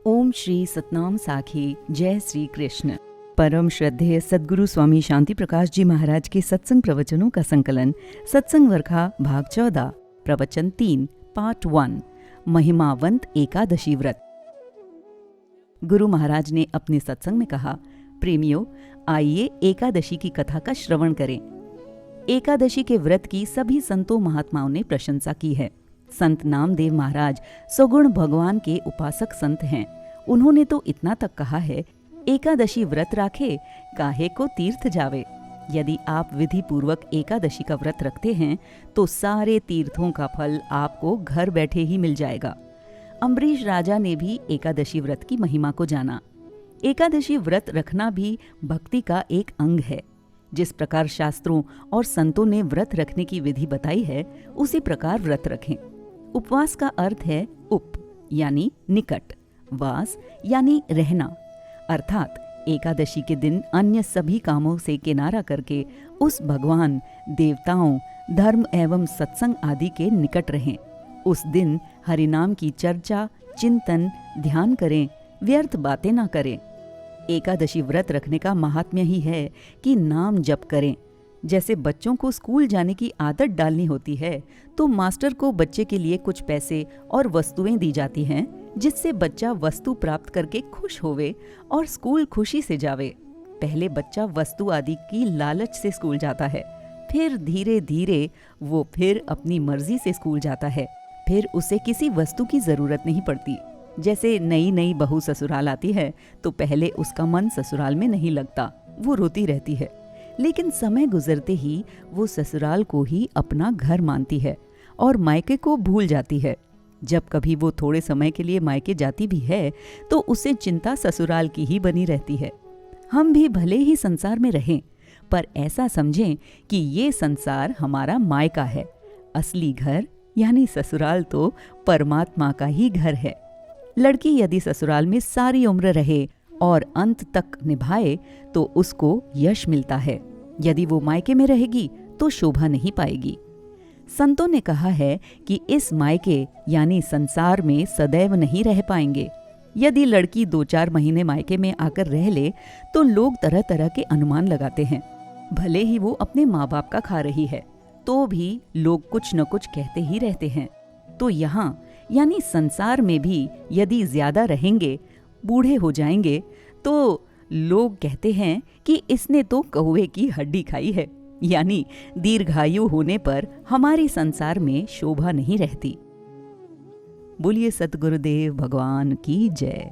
ओम श्री सतनाम साखी। जय श्री कृष्ण। परम श्रद्धेय सद्गुरु स्वामी शांति प्रकाश जी महाराज के सत्संग प्रवचनों का संकलन सत्संग वर्खा भाग 14 प्रवचन 3 पार्ट 1 महिमावंत एकादशी व्रत। गुरु महाराज ने अपने सत्संग में कहा, प्रेमियों, आइए एकादशी की कथा का श्रवण करें। एकादशी के व्रत की सभी संतों महात्माओं ने प्रशंसा की है। संत नामदेव महाराज सगुण भगवान के उपासक संत हैं। उन्होंने तो इतना तक कहा है, एकादशी व्रत राखे काहे को तीर्थ जावे। यदि आप विधि पूर्वक एकादशी का व्रत रखते हैं तो सारे तीर्थों का फल आपको घर बैठे ही मिल जाएगा। अम्बरीश राजा ने भी एकादशी व्रत की महिमा को जाना। एकादशी व्रत रखना भी भक्ति का एक अंग है। जिस प्रकार शास्त्रों और संतों ने व्रत रखने की विधि बताई है, उसी प्रकार व्रत रखें। उपवास का अर्थ है उप यानी निकट, वास यानी रहना, अर्थात एकादशी के दिन अन्य सभी कामों से किनारा करके उस भगवान, देवताओं, धर्म एवं सत्संग आदि के निकट रहें। उस दिन हरिनाम की चर्चा, चिंतन, ध्यान करें, व्यर्थ बातें ना करें। एकादशी व्रत रखने का महात्म्य ही है कि नाम जप करें। जैसे बच्चों को स्कूल जाने की आदत डालनी होती है, तो मास्टर को बच्चे के लिए कुछ पैसे और वस्तुएं दी जाती हैं, जिससे बच्चा वस्तु प्राप्त करके खुश होवे और स्कूल खुशी से जावे। पहले बच्चा वस्तु आदि की लालच से स्कूल जाता है, फिर धीरे धीरे वो फिर अपनी मर्जी से स्कूल जाता है। फिर उसे किसी वस्तु की जरूरत नहीं पड़ती। जैसे नई नई बहू ससुराल आती है तो पहले उसका मन ससुराल में नहीं लगता, वो रोती रहती है। लेकिन समय गुजरते ही वो ससुराल को ही अपना घर मानती है और मायके को भूल जाती है। जब कभी वो थोड़े समय के लिए मायके जाती भी है तो उसे चिंता ससुराल की ही बनी रहती है। हम भी भले ही संसार में रहें, पर ऐसा समझें कि ये संसार हमारा मायका है। असली घर यानी ससुराल तो परमात्मा का ही घर है। लड़की यदि ससुराल में सारी उम्र रहे और अंत तक निभाए तो उसको यश मिलता है। यदि वो मायके में रहेगी तो शोभा नहीं पाएगी। संतों ने कहा है कि इस मायके यानी संसार में सदैव नहीं रह पाएंगे। यदि लड़की 2-4 महीने मायके में आकर रह ले तो लोग तरह तरह के अनुमान लगाते हैं। भले ही वो अपने माँ बाप का खा रही है तो भी लोग कुछ न कुछ कहते ही रहते हैं। तो यहाँ यानी संसार में भी यदि ज्यादा रहेंगे, बूढ़े हो जाएंगे, तो लोग कहते हैं कि इसने तो कौवे की हड्डी खाई है, यानी दीर्घायु होने पर हमारी संसार में शोभा नहीं रहती। बोलिए सतगुरुदेव भगवान की जय।